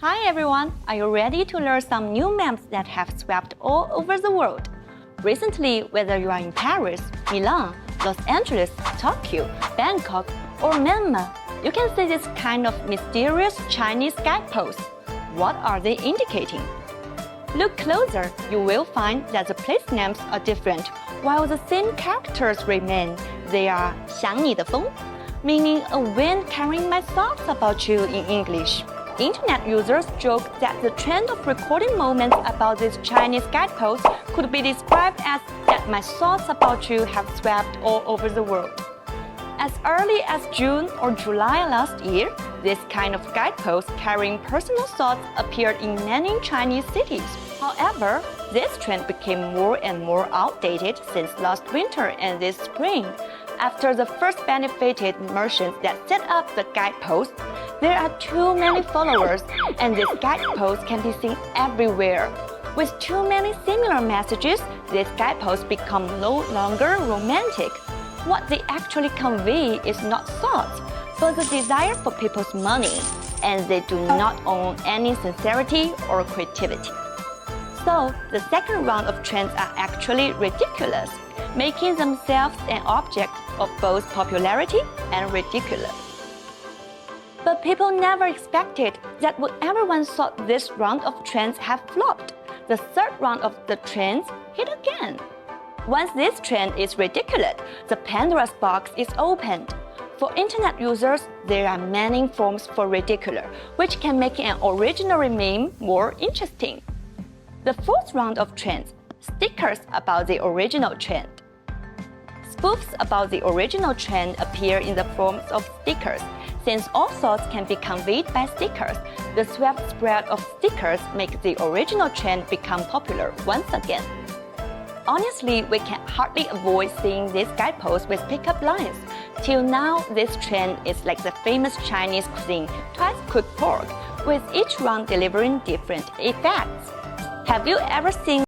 Hi everyone, are you ready to learn some new memes that have swept all over the world? Recently, whether you are in Paris, Milan, Los Angeles, Tokyo, Bangkok, or Myanmar, you can see this kind of mysterious Chinese guideposts. What are they indicating? Look closer, you will find that the place names are different, while the same characters remain. They are 想你的风, meaning a wind carrying my thoughts about you in English. Internet users joke that the trend of recording moments about these Chinese guideposts could be described as that my thoughts about you have swept all over the world. As early as June or July last year, this kind of guideposts carrying personal thoughts appeared in many Chinese cities. However, this trend became more and more outdated since last winter and this spring. After the first benefited merchants that set up the guideposts, there are too many followers, and these guideposts can be seen everywhere. With too many similar messages, these guideposts become no longer romantic. What they actually convey is not thoughts, but the desire for people's money, and they do not own any sincerity or creativity. So, the second round of trends are actually ridiculous, making themselves an object of both popularity and ridiculous. But people never expected that what everyone thought this round of trends have flopped, the third round of the trends hit again. Once this trend is ridiculous, the Pandora's box is opened. For internet users, there are many forms for ridiculous, which can make an original meme more interesting. The fourth round of trends, stickers about the original trend. Spoofs about the original trend appear in the forms of stickers. Since all thoughts can be conveyed by stickers, the swift spread of stickers makes the original trend become popular once again. Honestly, we can hardly avoid seeing these guideposts with pickup lines. Till now, this trend is like the famous Chinese cuisine, twice cooked pork, with each round delivering different effects. Have you ever seen